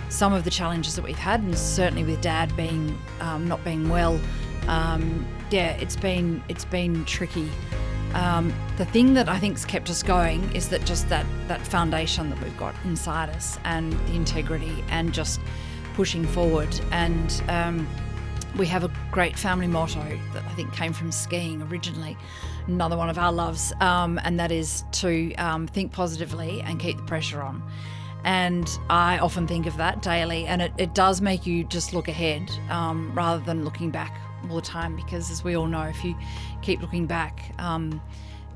some of the challenges that we've had, and certainly with Dad being not being well, it's been tricky. The thing that I think's kept us going is that just that foundation that we've got inside us, and the integrity, and just pushing forward. And we have a great family motto that I think came from skiing originally, another one of our loves, and that is to think positively and keep the pressure on. And I often think of that daily, and it does make you just look ahead rather than looking back all the time, because as we all know, if you keep looking back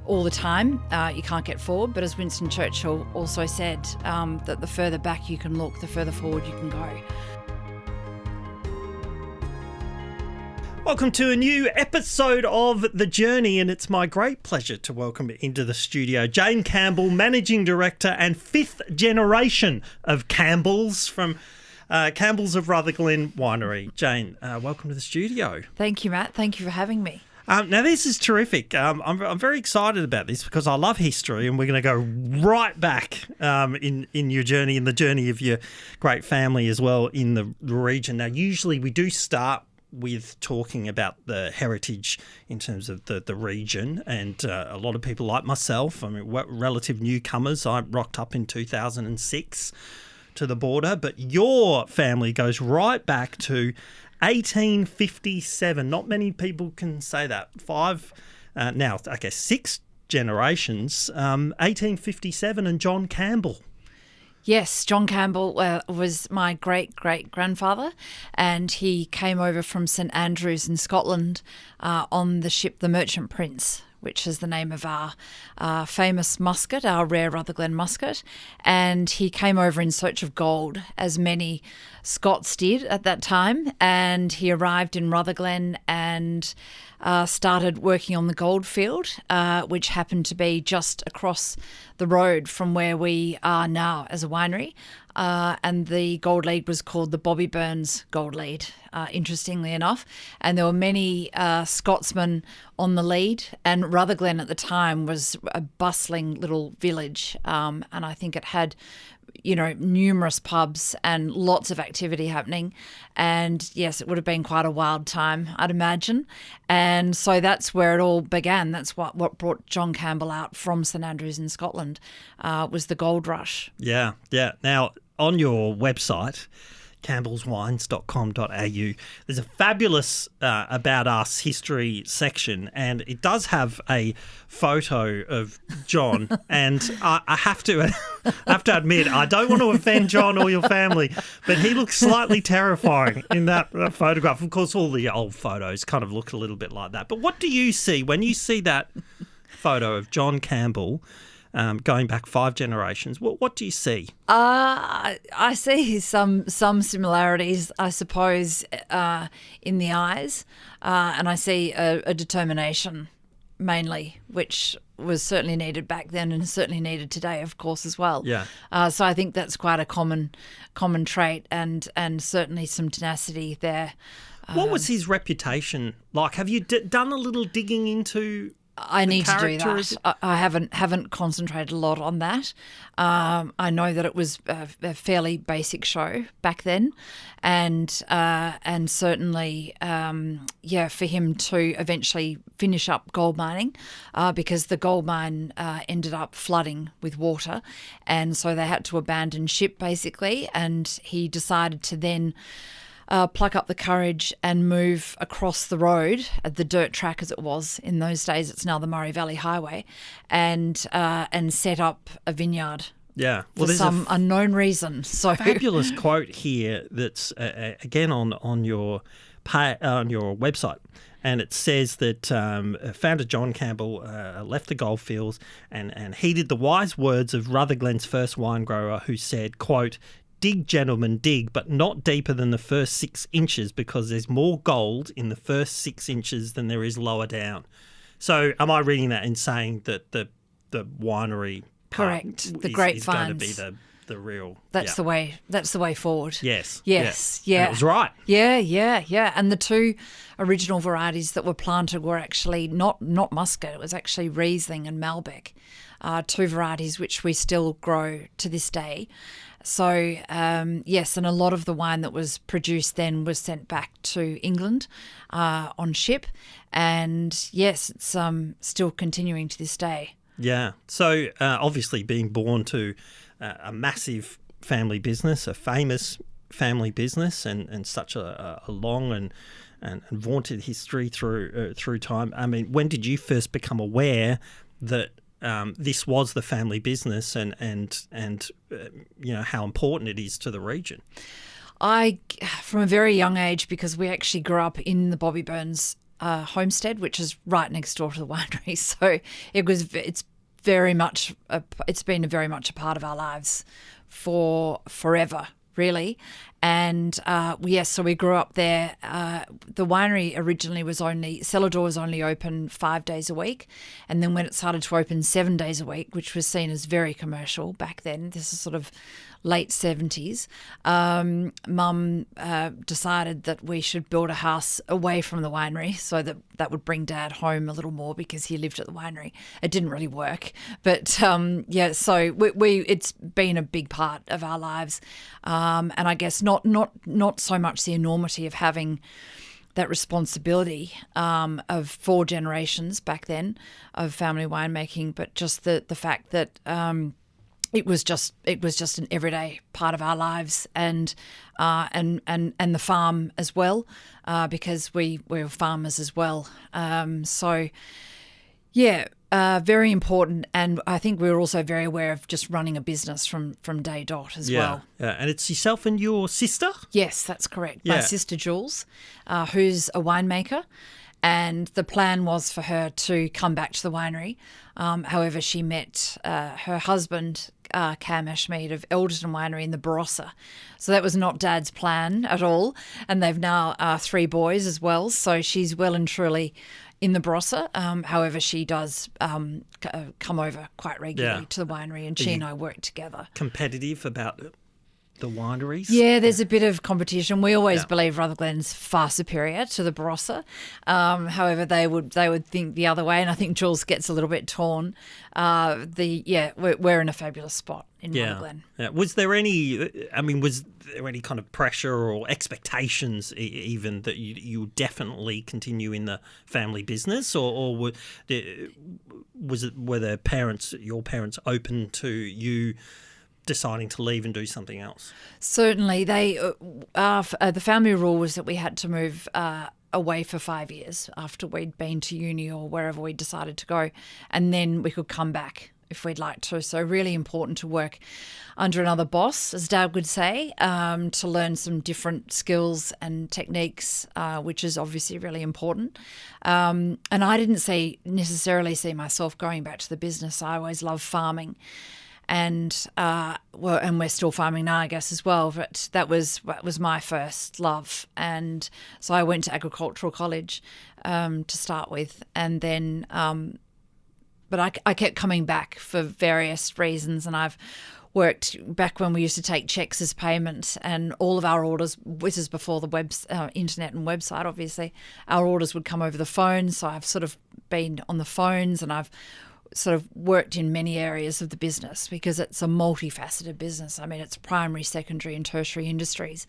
all the time, you can't get forward. But as Winston Churchill also said, that the further back you can look, the further forward you can go. Welcome to a new episode of The Journey, and it's my great pleasure to welcome into the studio Jane Campbell, Managing Director and fifth generation of Campbells from Campbells of Rutherglen winery. Jane, welcome to the studio. Thank you, Matt. Thank you for having me. Now, this is terrific. I'm very excited about this because I love history, and we're going to go right back in your journey, in the journey of your great family as well in the region. Now, usually we do start with talking about the heritage in terms of the region, and a lot of people like myself, I mean, relative newcomers, I rocked up in 2006 to the border, but your family goes right back to 1857. Not many people can say that. Six generations, 1857, and John Campbell. Yes, John Campbell was my great-great-grandfather, and he came over from St Andrews in Scotland on the ship the Merchant Prince, which is the name of our famous muscat, our rare Rutherglen muscat. And he came over in search of gold, as many Scots did at that time. And he arrived in Rutherglen and started working on the gold field, which happened to be just across the road from where we are now as a winery. And the gold lead was called the Bobby Burns Gold Lead, interestingly enough. And there were many Scotsmen on the lead, and Rutherglen at the time was a bustling little village, and I think it had, numerous pubs and lots of activity happening. And yes, it would have been quite a wild time, I'd imagine. And so that's where it all began. That's what brought John Campbell out from St Andrews in Scotland, was the gold rush. Yeah. Now, on your website, campbellswines.com.au, there's a fabulous About Us history section, and it does have a photo of John. And I have to admit, I don't want to offend John or your family, but he looks slightly terrifying in that photograph. Of course, all the old photos kind of look a little bit like that. But what do you see when you see that photo of John Campbell going back 5 generations? What do you see? I see some similarities, I suppose, in the eyes, and I see a determination mainly, which was certainly needed back then and certainly needed today, of course, as well. Yeah. So I think that's quite a common trait, and certainly some tenacity there. What was his reputation like? Have you done a little digging into? I need to do that. I haven't concentrated a lot on that. I know that it was a fairly basic show back then, and certainly, for him to eventually finish up gold mining, because the gold mine ended up flooding with water, and so they had to abandon ship basically, and he decided to then pluck up the courage and move across the road, at the dirt track as it was in those days. It's now the Murray Valley Highway, and set up a vineyard. Yeah, well, for some unknown reason. So fabulous quote here that's again on your website, and it says that founder John Campbell left the goldfields and heeded the wise words of Rutherglen's first wine grower, who said, quote, "Dig, gentlemen, dig, but not deeper than the first 6 inches, because there's more gold in the first 6 inches than there is lower down." So am I reading that and saying that the winery correct, the grapevines is going to be the real? That's the way. That's the way forward. Yes. Yeah. And it was right. Yeah. And the 2 original varieties that were planted were actually not Muscat. It was actually Riesling and Malbec, 2 varieties which we still grow to this day. So, yes, and a lot of the wine that was produced then was sent back to England on ship. And yes, it's still continuing to this day. Yeah. So obviously being born to a massive family business, a famous family business, and such a long and vaunted history through time. I mean, when did you first become aware that this was the family business and how important it is to the region? From a very young age, because we actually grew up in the Bobby Burns homestead, which is right next door to the winery. So it's been very much a part of our lives for forever, really. And so we grew up there. The winery originally cellar door was only open 5 days a week. And then when it started to open 7 days a week, which was seen as very commercial back then, this is sort of late 70s, Mum decided that we should build a house away from the winery so that would bring Dad home a little more because he lived at the winery. It didn't really work. But so it's been a big part of our lives. And I guess not so much the enormity of having that responsibility of 4 generations back then of family winemaking, but just the fact that it was just an everyday part of our lives, and the farm as well, because we were farmers as well. Very important, and I think we were also very aware of just running a business from day dot as well. Yeah, and it's yourself and your sister? Yes, that's correct. Yeah. My sister Jules, who's a winemaker, and the plan was for her to come back to the winery. However, she met her husband, Cam Ashmead of Elderton Winery in the Barossa. So that was not Dad's plan at all. And they've now 3 boys as well. So she's well and truly in the Barossa. However, she does come over quite regularly to the winery, and she and I work together. Competitive about the wineries? Yeah, there's a bit of competition. We always believe Rutherglen's far superior to the Barossa. However, they would think the other way, and I think Jules gets a little bit torn. We're in a fabulous spot in Rutherglen. Yeah. Was there any kind of pressure or expectations even that you definitely continue in the family business, or were your parents open to you deciding to leave and do something else? Certainly. The family rule was that we had to move away for 5 years after we'd been to uni or wherever we decided to go, and then we could come back if we'd like to. So really important to work under another boss, as Dad would say, to learn some different skills and techniques, which is obviously really important. And I didn't necessarily see myself going back to the business. I always loved farming. And and we're still farming now, I guess, as well. But that was my first love, and so I went to agricultural college to start with, and then, but I kept coming back for various reasons, and I've worked back when we used to take checks as payment, and all of our orders. This is before the internet and website, obviously. Our orders would come over the phone, so I've sort of been on the phones, and I've sort of worked in many areas of the business because it's a multifaceted business. I mean, it's primary, secondary and tertiary industries,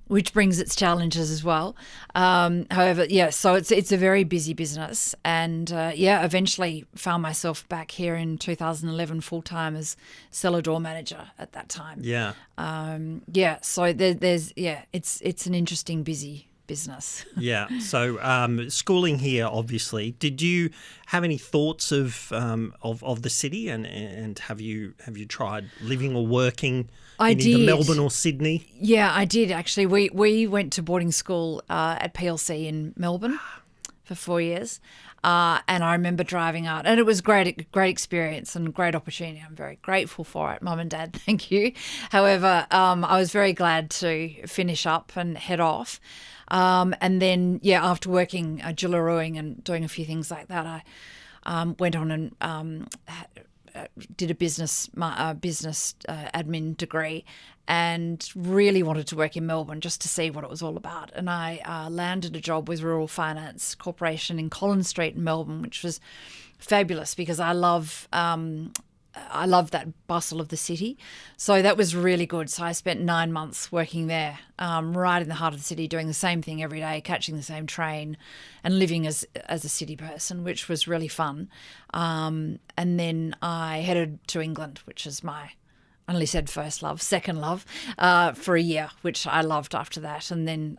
which brings its challenges as well. However, so it's a very busy business, and eventually found myself back here in 2011 full-time as cellar door manager at that time. Yeah. So it's an interesting, busy business. Yeah. So schooling here, obviously. Did you have any thoughts of the city, and have you tried living or working in either Melbourne or Sydney? Yeah, I did actually. We went to boarding school at PLC in Melbourne for 4 years. And I remember driving out, and it was great experience and great opportunity. I'm very grateful for it, Mum and Dad. Thank you. However, I was very glad to finish up and head off. And then, after working Jillarooing and doing a few things like that, I went on and did a business admin degree, and really wanted to work in Melbourne just to see what it was all about. And I landed a job with Rural Finance Corporation in Collins Street in Melbourne, which was fabulous because I love I love that bustle of the city. So that was really good. So I spent 9 months working there, right in the heart of the city, doing the same thing every day, catching the same train and living as a city person, which was really fun. And then I headed to England, which is my, I only said first love, second love, for a year, which I loved after that. And then,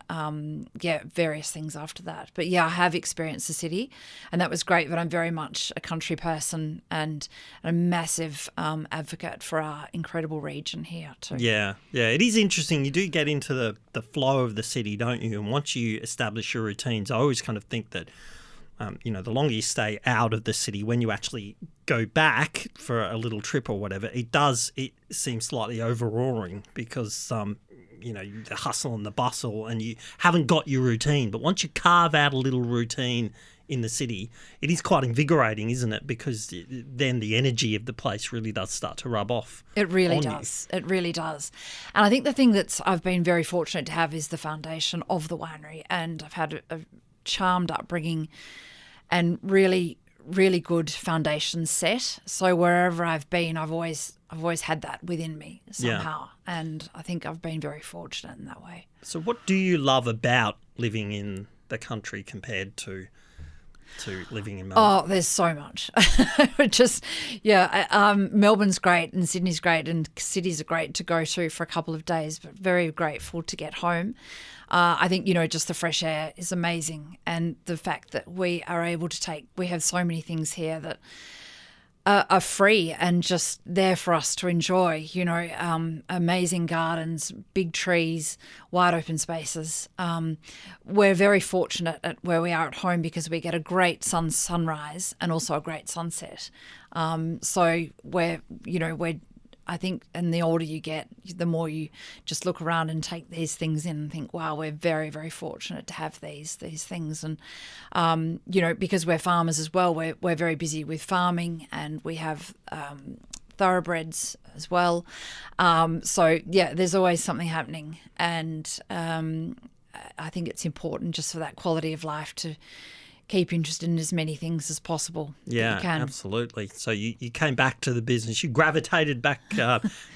various things after that. But yeah, I have experienced the city and that was great, but I'm very much a country person and a massive advocate for our incredible region here too. Yeah. It is interesting. You do get into the flow of the city, don't you? And once you establish your routines, I always kind of think that the longer you stay out of the city, when you actually go back for a little trip or whatever, it seems slightly overawing because, the hustle and the bustle and you haven't got your routine. But once you carve out a little routine in the city, it is quite invigorating, isn't it? Because then the energy of the place really does start to rub off. It really does. It really does. And I think the thing that I've been very fortunate to have is the foundation of the winery. And I've had a charmed upbringing and really, really good foundation set. So wherever I've been, I've always had that within me somehow. Yeah. And I think I've been very fortunate in that way. So what do you love about living in the country compared to living in Melbourne? Oh, there's so much. Melbourne's great and Sydney's great and cities are great to go to for a couple of days, but very grateful to get home. I think, just the fresh air is amazing, and the fact that we are able to we have so many things here that are free and just there for us to enjoy, amazing gardens, big trees, wide open spaces. We're very fortunate at where we are at home because we get a great sunrise and also a great sunset. So I think, and the older you get, the more you just look around and take these things in and think, wow, we're very, very fortunate to have these things. And, because we're farmers as well, we're very busy with farming and we have thoroughbreds as well. There's always something happening. And I think it's important just for that quality of life to keep interested in as many things as possible. Yeah, you can. Absolutely. So you came back to the business. You gravitated back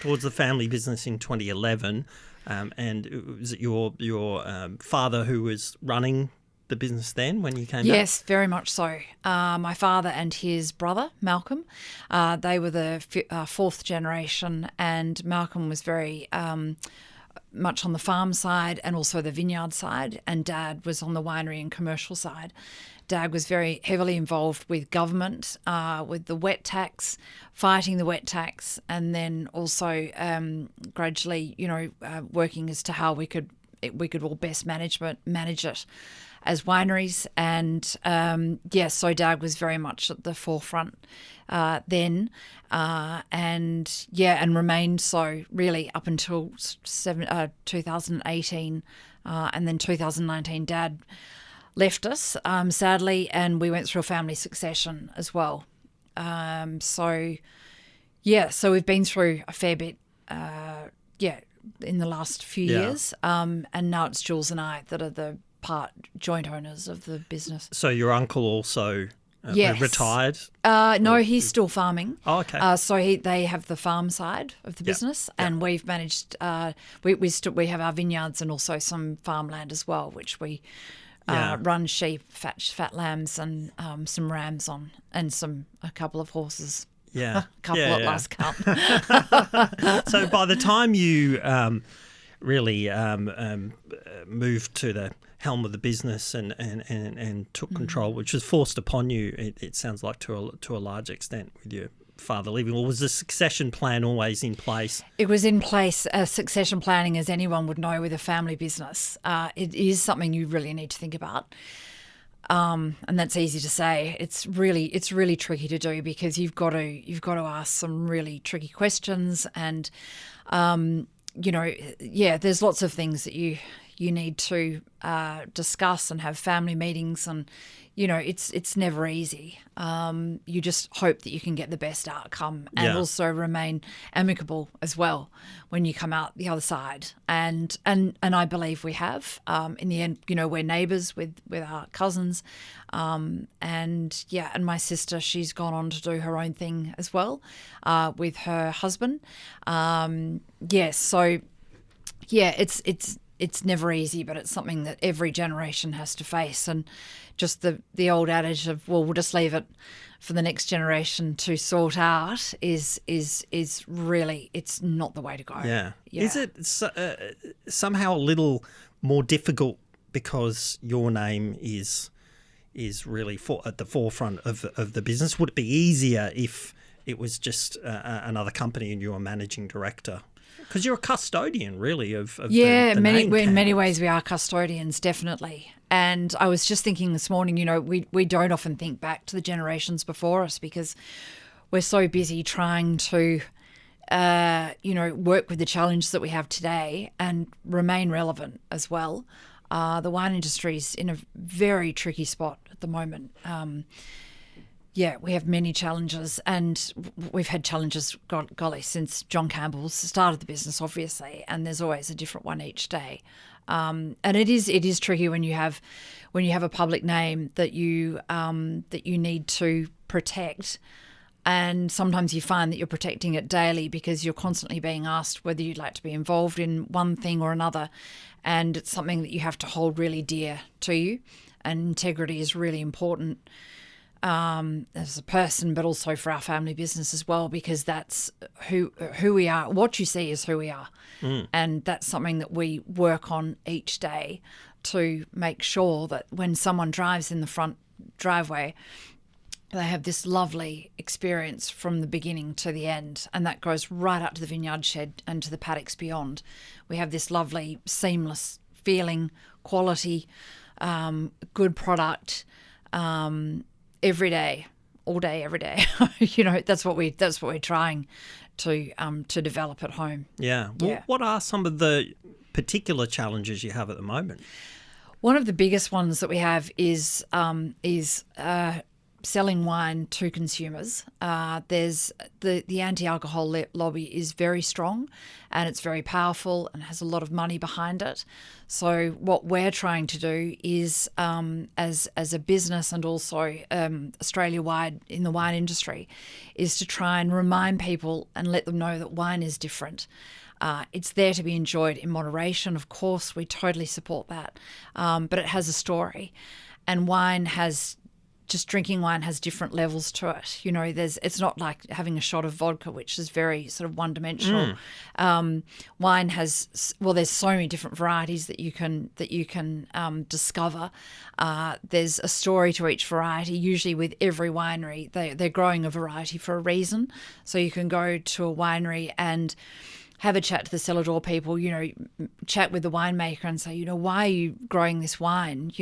towards the family business in 2011, and was it your father who was running the business then when you came back? Yes, very much so. My father and his brother, Malcolm, they were the fourth generation, and Malcolm was very much on the farm side and also the vineyard side, and Dad was on the winery and commercial side. Dad was very heavily involved with government, with the wet tax, fighting the wet tax, and then also gradually, working as to how we could all best manage it as wineries. And so Dad was very much at the forefront then, and remained so really up until 2018, and then 2019 Dad left us, sadly, and we went through a family succession as well. So we've been through a fair bit, in the last few years, and now it's Jules and I that are the joint owners of the business. So your uncle also retired? No, he's still farming. Oh, okay. So they have the farm side of the business, and we've managed. We have our vineyards and also some farmland as well, which we run sheep, fat lambs, and some rams on, and a couple of horses. Yeah, a couple at last count. So by the time you really moved to the helm of the business and took control, which was forced upon you, it sounds like to a large extent with your father leaving. Or was the succession plan always in place? It was in place. Succession planning, as anyone would know with a family business, it is something you really need to think about. And that's easy to say. It's really tricky to do because you've got to ask some really tricky questions, and there's lots of things that you you need to discuss and have family meetings, and it's never easy. You just hope that you can get the best outcome and also remain amicable as well when you come out the other side. And I believe we have. In the end, we're neighbours with our cousins, and my sister, she's gone on to do her own thing as well with her husband. It's never easy, but it's something that every generation has to face. And just the old adage of, well, we'll just leave it for the next generation to sort out is really, it's not the way to go. Yeah. Is it somehow a little more difficult because your name is really at the forefront of the business? Would it be easier if it was just another company and you were managing director? Because you're a custodian, really, of the name in many ways we are custodians, definitely. And I was just thinking this morning, we don't often think back to the generations before us because we're so busy trying to, work with the challenges that we have today and remain relevant as well. The wine industry is in a very tricky spot at the moment. We have many challenges, and we've had challenges, golly, since John Campbell's started the business, obviously, and there's always a different one each day. And it is tricky when you have a public name that you need to protect, and sometimes you find that you're protecting it daily because you're constantly being asked whether you'd like to be involved in one thing or another, and it's something that you have to hold really dear to you, and integrity is really important. As a person, but also for our family business as well, because that's who we are. What you see is who we are. And that's something that we work on each day to make sure that when someone drives in the front driveway, they have this lovely experience from the beginning to the end, and that goes right up to the vineyard shed and to the paddocks beyond. We have this lovely, seamless feeling, quality, good product, every day, all day, every day. That's what we're trying to develop at home. Yeah. Well, what are some of the particular challenges you have at the moment? One of the biggest ones that we have is selling wine to consumers. There's the anti-alcohol lobby is very strong, and it's very powerful and has a lot of money behind it. So what we're trying to do is, as a business and also Australia-wide in the wine industry, is to try and remind people and let them know that wine is different. It's there to be enjoyed in moderation. Of course, we totally support that, but it has a story, and just drinking wine has different levels to it. It's not like having a shot of vodka, which is very sort of one-dimensional. Wine has, there's so many different varieties that you can discover. There's a story to each variety. Usually with every winery, they're growing a variety for a reason. So you can go to a winery and have a chat to the cellar door people, chat with the winemaker and say, why are you growing this wine?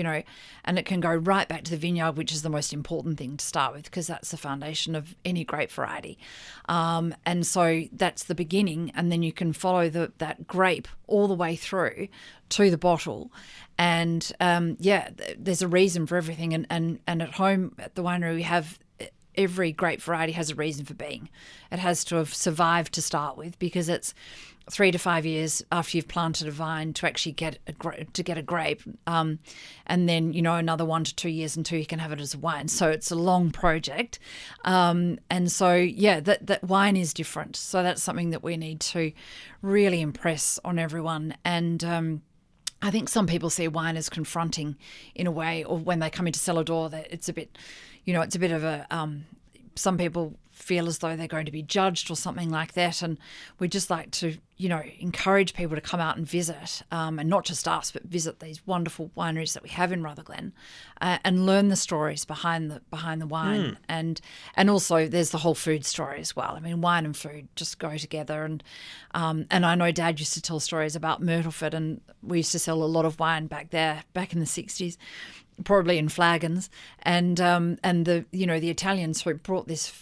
And it can go right back to the vineyard, which is the most important thing to start with, because that's the foundation of any grape variety. And so that's the beginning. And then you can follow that grape all the way through to the bottle. And there's a reason for everything. And at home at the winery, we have every grape variety has a reason for being. It has to have survived to start with, because it's 3 to 5 years after you've planted a vine to actually get a grape, and then another 1 to 2 years until you can have it as a wine. So it's a long project, and so that wine is different. So that's something that we need to really impress on everyone. And I think some people see wine as confronting in a way, or when they come into cellar door, that it's a bit, it's a bit of a, some people feel as though they're going to be judged or something like that. And we just like to, encourage people to come out and visit, and not just us, but visit these wonderful wineries that we have in Rutherglen, and learn the stories behind the wine. And also there's the whole food story as well. I mean, wine and food just go together. And I know Dad used to tell stories about Myrtleford, and we used to sell a lot of wine back there, back in the 60s. Probably in flagons, and the Italians who brought this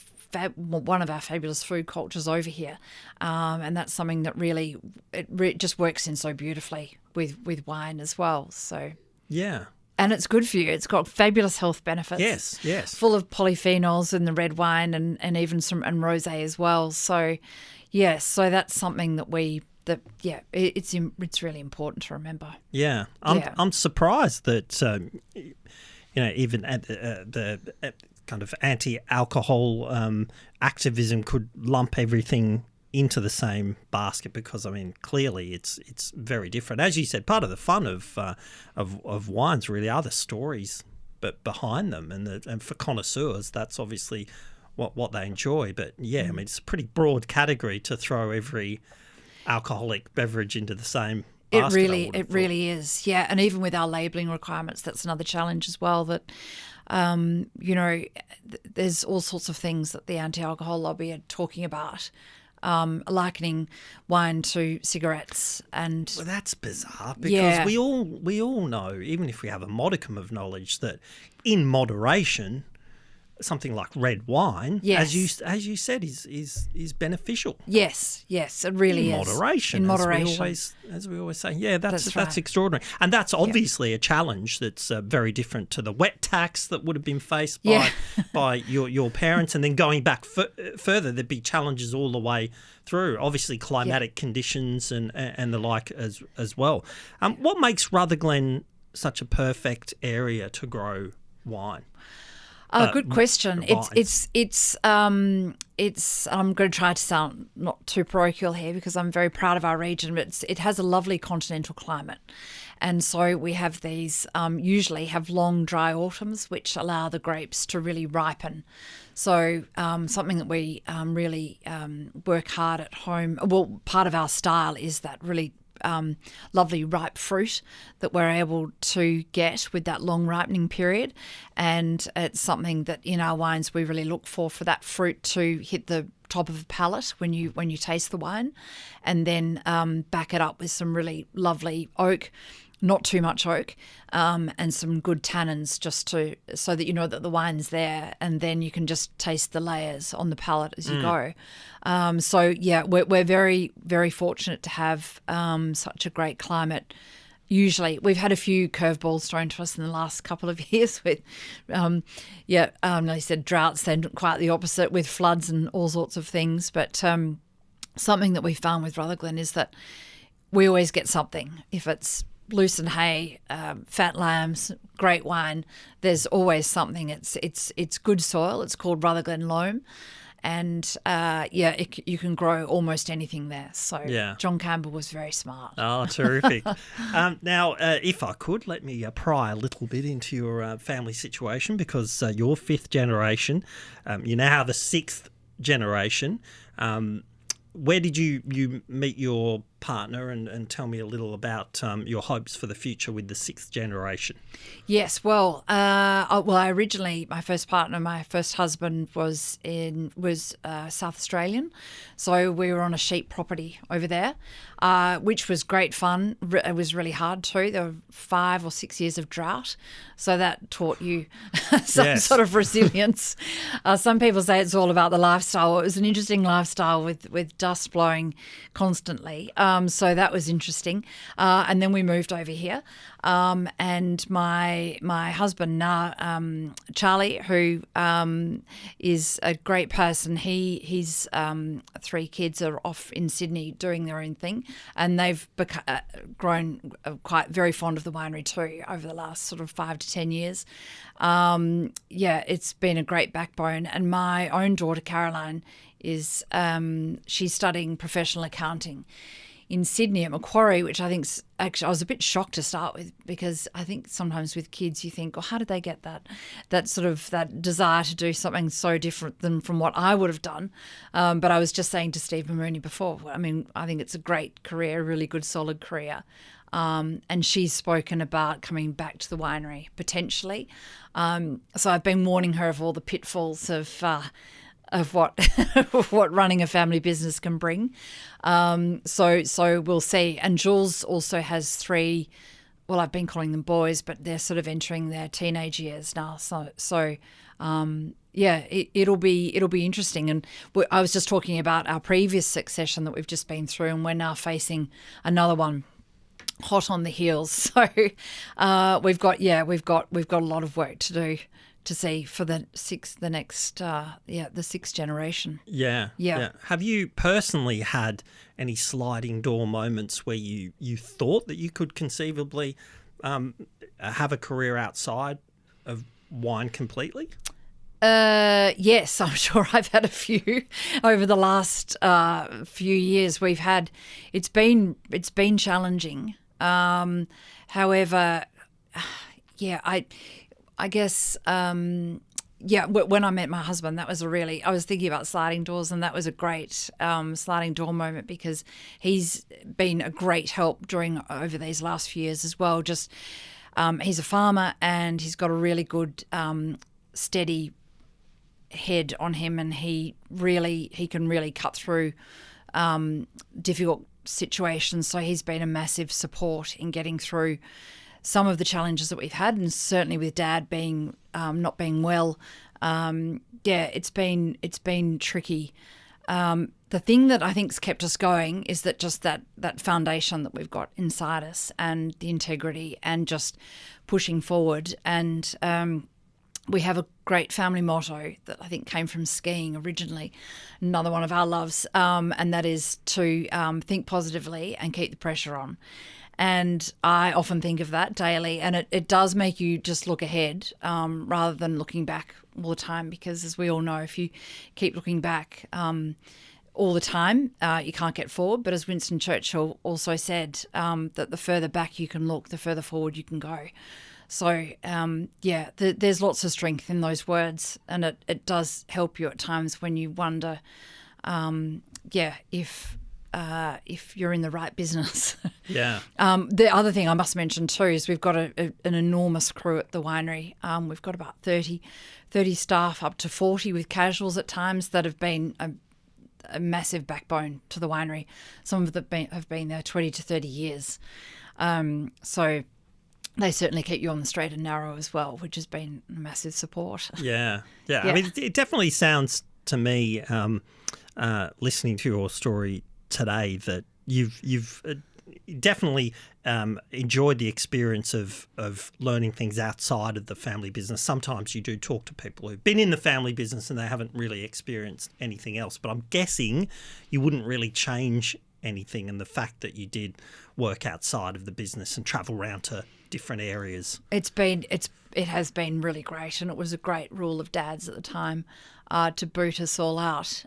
one of our fabulous food cultures over here, and that's something that really just works in so beautifully with wine as well. So Yeah. and it's good for you. It's got fabulous health benefits. Yes. Full of polyphenols in the red wine and even some and rosé as well. So yes, so that's something that it's really important to remember. Yeah. I'm surprised that even at the kind of anti-alcohol activism could lump everything into the same basket, because clearly it's very different. As you said, part of the fun of wines really are the stories but behind them, and for connoisseurs that's obviously what they enjoy. But it's a pretty broad category to throw every alcoholic beverage into the same basket. It really is. Yeah, and even with our labelling requirements, that's another challenge as well, that there's all sorts of things that the anti-alcohol lobby are talking about, likening wine to cigarettes. And well, that's bizarre, because we all know, even if we have a modicum of knowledge, that in moderation something like red wine, as you said, is beneficial. Yes, it really is. In moderation. As we always say. Yeah, that's extraordinary. And that's obviously a challenge that's very different to the wet tax that would have been faced by your parents. And then going back further, there'd be challenges all the way through. Obviously climatic conditions and the like as well. What makes Rutherglen such a perfect area to grow wine? Good question. It's I'm going to try to sound not too parochial here, because I'm very proud of our region, but it has a lovely continental climate. And so we have these, usually have long dry autumns, which allow the grapes to really ripen. So something that we really work hard at home, well, part of our style is that really lovely ripe fruit that we're able to get with that long ripening period. And it's something that in our wines we really look for that fruit to hit the top of the palate when you taste the wine, and then back it up with some really lovely oak, not too much oak, and some good tannins, just so that you know that the wine's there, and then you can just taste the layers on the palate as you go. We're very, very fortunate to have such a great climate. Usually, we've had a few curveballs thrown to us in the last couple of years with, they said droughts, then quite the opposite with floods and all sorts of things. But something that we found with Rutherglen is that we always get something. If it's lucerne hay, fat lambs, great wine, there's always something. It's good soil. It's called Rutherglen loam. And you can grow almost anything there. So John Campbell was very smart. Oh, terrific. Now, if I could, let me pry a little bit into your family situation, because you're fifth generation. You're now the sixth generation. Where did you meet your partner, and tell me a little about your hopes for the future with the sixth generation? Yes, well, I originally, my first partner, my first husband was South Australian, so we were on a sheep property over there, which was great fun. It was really hard too. There were 5 or 6 years of drought, so that taught you some sort of resilience. Some people say it's all about the lifestyle. It was an interesting lifestyle with dust blowing constantly. So that was interesting. And then we moved over here. And my husband now, Charlie, who is a great person, his 3 kids are off in Sydney doing their own thing, and they've grown quite very fond of the winery too over the last sort of 5 to 10 years. It's been a great backbone. And my own daughter, Caroline, is she's studying professional accounting in Sydney at Macquarie, which I think actually I was a bit shocked to start with, because I think sometimes with kids you think, how did they get that sort of that desire to do something so different than from what I would have done? But I was just saying to Steve Mamooney before, I think it's a great career, a really good solid career. And she's spoken about coming back to the winery potentially. So I've been warning her of all the pitfalls of what what running a family business can bring. So we'll see. And Jules also has 3 well, I've been calling them boys, but they're sort of entering their teenage years now. It'll be interesting. And I was just talking about our previous succession that we've just been through, and we're now facing another one hot on the heels. So we've got a lot of work to do to see for the sixth generation. Yeah. Have you personally had any sliding door moments where you thought that you could conceivably have a career outside of wine completely? Yes, I'm sure I've had a few over the last few years. It's been challenging. However, I guess, when I met my husband, I was thinking about sliding doors, and that was a great sliding door moment, because he's been a great help over these last few years as well. Just he's a farmer, and he's got a really good steady head on him, and he can really cut through difficult situations. So he's been a massive support in getting through some of the challenges that we've had, and certainly with Dad being not being well, it's been tricky. The thing that I think's kept us going is that just that foundation that we've got inside us, and the integrity, and just pushing forward. And we have a great family motto that I think came from skiing originally, another one of our loves, and that is to think positively and keep the pressure on. And I often think of that daily, and it does make you just look ahead rather than looking back all the time, because as we all know, if you keep looking back all the time, you can't get forward. But as Winston Churchill also said, that the further back you can look, the further forward you can go. So, there's lots of strength in those words, and it does help you at times when you wonder, if you're in the right business. Yeah. The other thing I must mention too is we've got an enormous crew at the winery. We've got about 30 staff, up to 40 with casuals at times, that have been a massive backbone to the winery. Some of them have been there 20 to 30 years. So they certainly keep you on the straight and narrow as well, which has been a massive support. Yeah. I mean, it definitely sounds to me, listening to your story today, that you've definitely enjoyed the experience of learning things outside of the family business. Sometimes you do talk to people who've been in the family business and they haven't really experienced anything else, but I'm guessing you wouldn't really change anything in the fact that you did work outside of the business and travel around to different areas. It has been really great, and it was a great rule of Dad's at the time to boot us all out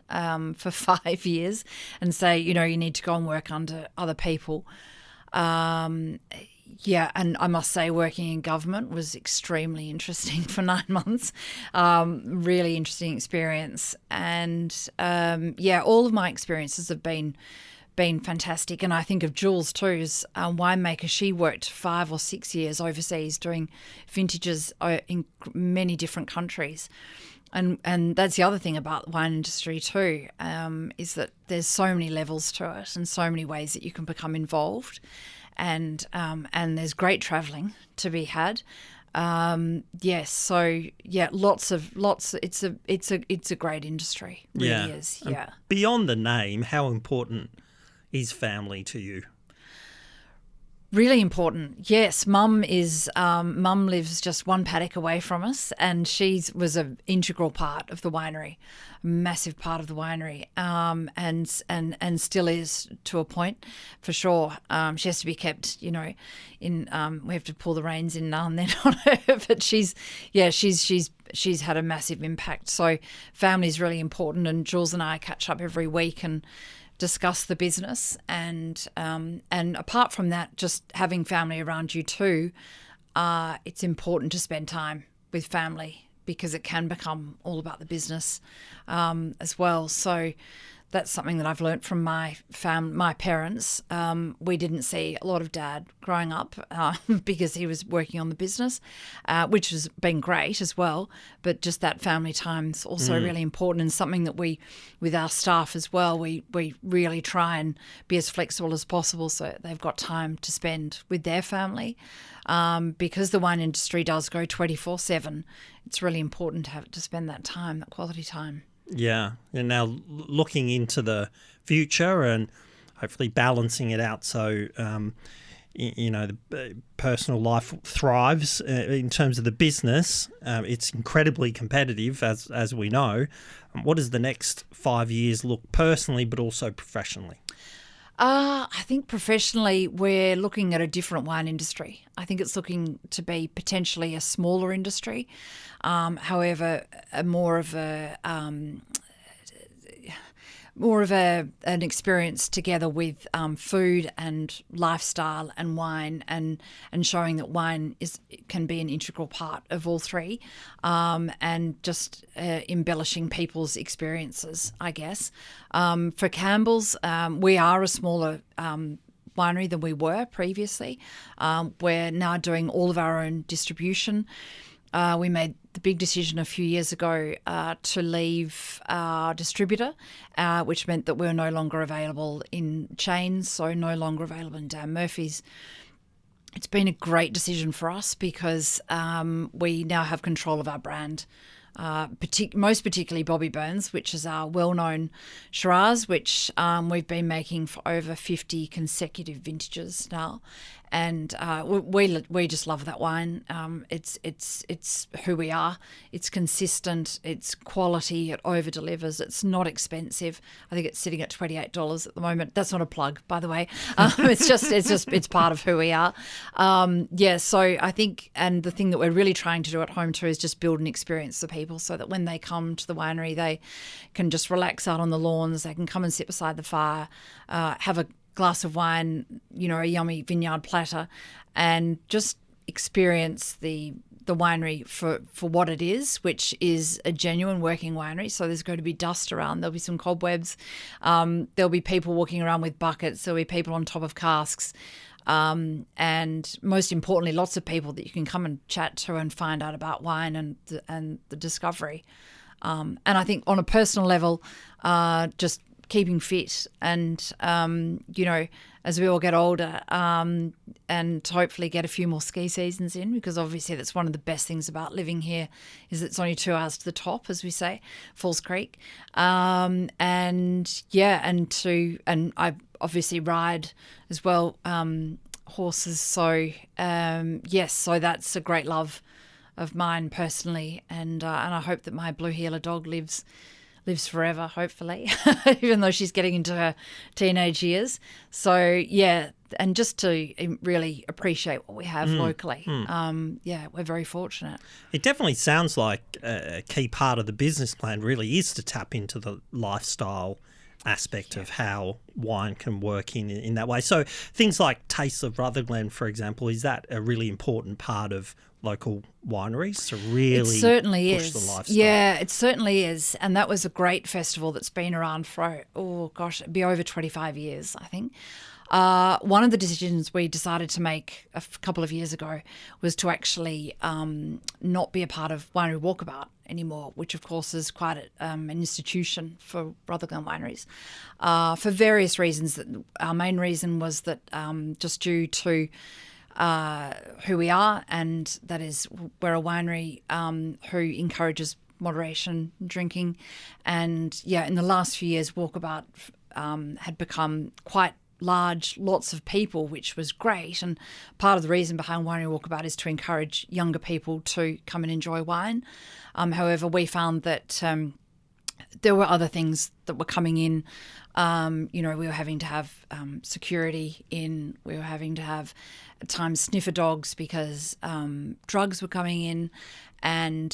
for 5 years and say, you need to go and work under other people. And I must say, working in government was extremely interesting for 9 months. Really interesting experience, and all of my experiences have been fantastic. And I think of Jules too, as a winemaker. She worked 5 or 6 years overseas doing vintages in many different countries. And that's the other thing about the wine industry too, is that there's so many levels to it and so many ways that you can become involved. And there's great travelling to be had. Lots. It's a great industry. It really is. Yeah. And beyond the name, how important is family to you? Really important. Yes, Mum lives just one paddock away from us, and she was an integral part of the winery, a massive part of the winery, and still is to a point, for sure. She has to be kept, we have to pull the reins in now and then on her, but she's had a massive impact. So family is really important, and Jules and I catch up every week and discuss the business, and apart from that, just having family around you too, it's important to spend time with family, because it can become all about the business as well. So that's something that I've learnt from my parents. We didn't see a lot of Dad growing up because he was working on the business, which has been great as well. But just that family time's also really important, and something that we, with our staff as well, we really try and be as flexible as possible so they've got time to spend with their family. Because the wine industry does go 24/7, it's really important to spend that time, that quality time. Yeah, and now looking into the future and hopefully balancing it out so the personal life thrives in terms of the business. It's incredibly competitive, as we know. What does the next 5 years look personally, but also professionally? I think professionally we're looking at a different wine industry. I think it's looking to be potentially a smaller industry, however, more of an experience together with food and lifestyle and wine, and showing that wine can be an integral part of all three, and just embellishing people's experiences, I guess. For Campbell's, we are a smaller winery than we were previously. We're now doing all of our own distribution. We made the big decision a few years ago to leave our distributor, which meant that we were no longer available in chains, so no longer available in Dan Murphy's. It's been a great decision for us because we now have control of our brand, most particularly Bobby Burns, which is our well-known Shiraz, which we've been making for over 50 consecutive vintages now. And we just love that wine. It's who we are. It's consistent. It's quality. It over delivers. It's not expensive. I think it's sitting at $28 at the moment. That's not a plug, by the way. It's part of who we are. So I think, and the thing that we're really trying to do at home too is just build an experience for people, so that when they come to the winery, they can just relax out on the lawns. They can come and sit beside the fire, have a glass of wine, a yummy vineyard platter, and just experience the winery for what it is, which is a genuine working winery. So there's going to be dust around. There'll be some cobwebs. There'll be people walking around with buckets. There'll be people on top of casks. And most importantly, lots of people that you can come and chat to and find out about wine and the discovery. And I think on a personal level, just keeping fit and, as we all get older, and hopefully get a few more ski seasons in, because obviously that's one of the best things about living here is it's only 2 hours to the top, as we say, Falls Creek. And I obviously ride as well, horses. So, so that's a great love of mine personally. And I hope that my blue heeler dog lives forever, hopefully, even though she's getting into her teenage years. So, yeah, and just to really appreciate what we have locally. We're very fortunate. It definitely sounds like a key part of the business plan really is to tap into the lifestyle aspect of how wine can work in that way. So things like Campbells of Rutherglen, for example, is that a really important part of local wineries to really push the lifestyle? Yeah, it certainly is. And that was a great festival that's been around for, it'd be over 25 years, I think. One of the decisions we decided to make a couple of years ago was to actually not be a part of Winery Walkabout anymore, which of course is quite an institution for Rutherglen wineries, for various reasons. Our main reason was that just due to who we are, and that is we're a winery who encourages moderation drinking. And in the last few years, Walkabout had become quite large, lots of people, which was great. And part of the reason behind Winery Walkabout is to encourage younger people to come and enjoy wine. However, we found that there were other things that were coming in. We were having to have security in. We were having to have at times sniffer dogs because drugs were coming in. And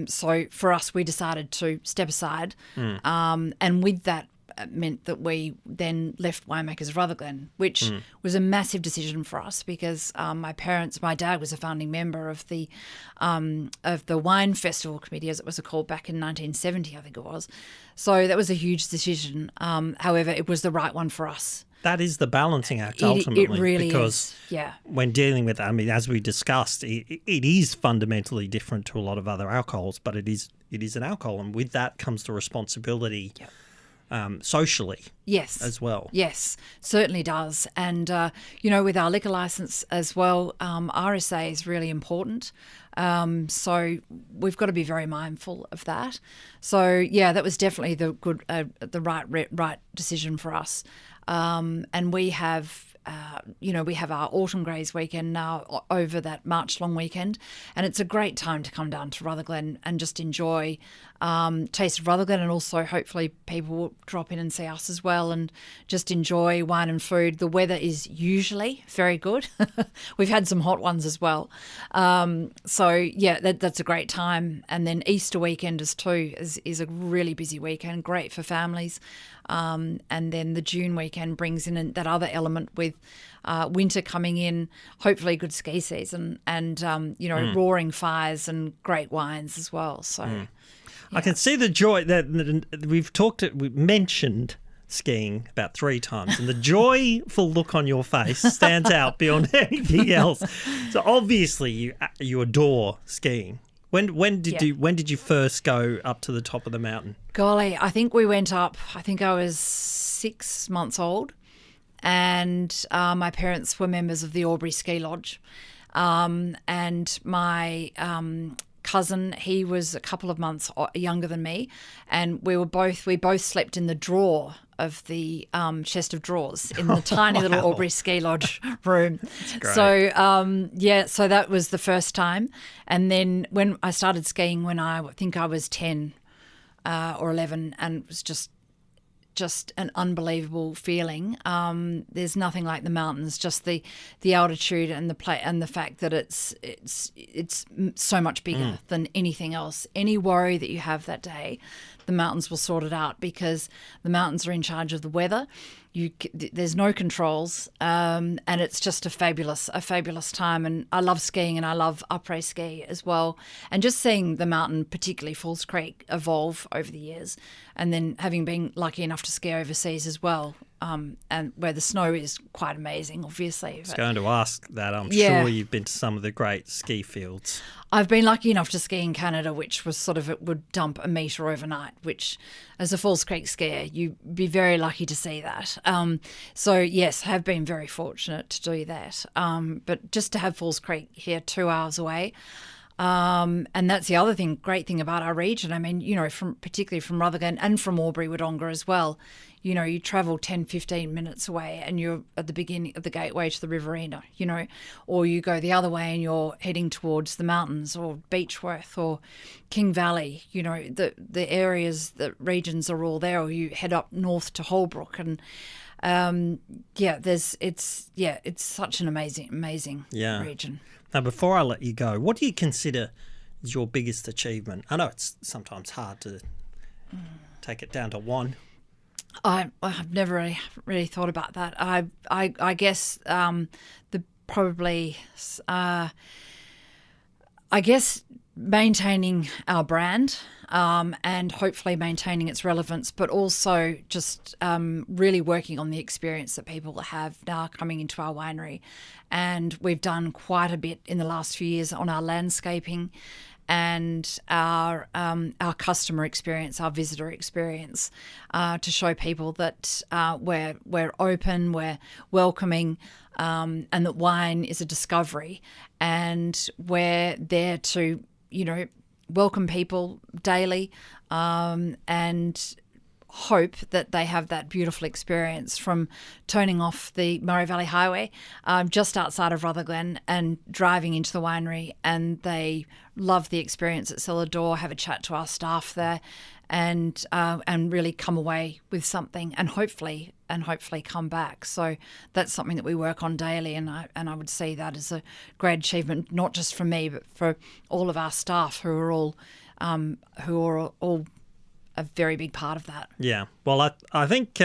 so for us, we decided to step aside. And with that, meant that we then left Winemakers of Rutherglen, which was a massive decision for us because my dad was a founding member of the Wine Festival Committee, as it was called back in 1970, I think it was. So that was a huge decision. However, it was the right one for us. That is the balancing act, ultimately. It really because is, yeah. When dealing with, as we discussed, it is fundamentally different to a lot of other alcohols, but it is an alcohol, and with that comes the responsibility socially as well. Yes, certainly does. And, with our liquor licence as well, RSA is really important. So we've got to be very mindful of that. So, yeah, that was definitely the right decision for us. And we have, we have our Autumn Greys weekend now over that March long weekend, and it's a great time to come down to Rutherglen and just enjoy Taste of Rutherglen, and also hopefully people will drop in and see us as well and just enjoy wine and food. The weather is usually very good. We've had some hot ones as well. So, yeah, that's a great time. And then Easter weekend is a really busy weekend, great for families. And then the June weekend brings in that other element with winter coming in, hopefully good ski season, and roaring fires and great wines as well. So yeah. I can see the joy that we've mentioned skiing about 3 times, and the joyful look on your face stands out beyond anything else. So obviously you adore skiing. When did you first go up to the top of the mountain? Golly, I think we went up, I was 6 months old, and my parents were members of the Albury Ski Lodge, and my cousin, he was a couple of months younger than me, and we both slept in the drawer of the chest of drawers in the tiny little Albury Ski Lodge room. That's great. So so that was the first time. And then when I started skiing when I think I was 10 or 11, and it was just an unbelievable feeling. There's nothing like the mountains, just the altitude and the fact that it's so much bigger than anything else. Any worry that you have that day, the mountains will sort it out, because the mountains are in charge of the weather. There's no controls, and it's just a fabulous time. And I love skiing, and I love après ski as well. And just seeing the mountain, particularly Falls Creek, evolve over the years, and then having been lucky enough to ski overseas as well, and where the snow is quite amazing, obviously. I was going to ask that. I'm sure you've been to some of the great ski fields. I've been lucky enough to ski in Canada, which was it would dump a metre overnight, which as a Falls Creek skier, you'd be very lucky to see that. So yes, have been very fortunate to do that. But just to have Falls Creek here 2 hours away, and that's the other great thing about our region. I mean, particularly from Rutherglen and from Albury Wodonga as well. You travel 10, 15 minutes away and you're at the beginning of the gateway to the Riverina, or you go the other way and you're heading towards the mountains or Beechworth or King Valley, the areas, the regions are all there, or you head up north to Holbrook. And it's such an amazing region. Now, before I let you go, what do you consider is your biggest achievement? I know it's sometimes hard to take it down to one. I've never really thought about that. I guess maintaining our brand, and hopefully maintaining its relevance, but also just really working on the experience that people have now coming into our winery. And we've done quite a bit in the last few years on our landscaping and our customer experience, our visitor experience, to show people that we're open, we're welcoming, and that wine is a discovery, and we're there to welcome people daily, and hope that they have that beautiful experience from turning off the Murray Valley Highway just outside of Rutherglen and driving into the winery, and they love the experience at Cellar Door, have a chat to our staff there, and really come away with something, and hopefully come back. So that's something that we work on daily, and I would see that as a great achievement, not just for me, but for all of our staff who are all a very big part of that. Yeah. Well, I think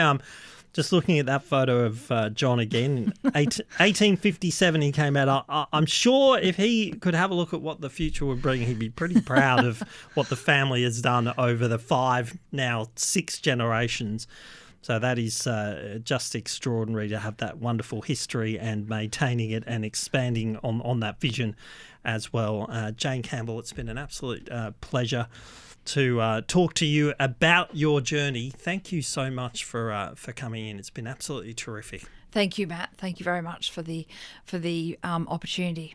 just looking at that photo of John again, 1857 he came out. I'm sure if he could have a look at what the future would bring, he'd be pretty proud of what the family has done over the 5, now 6 generations. So that is just extraordinary to have that wonderful history and maintaining it and expanding on that vision as well. Jane Campbell, it's been an absolute pleasure to talk to you about your journey. Thank you so much for coming in. It's been absolutely terrific. Thank you, Matt. Thank you very much for the opportunity.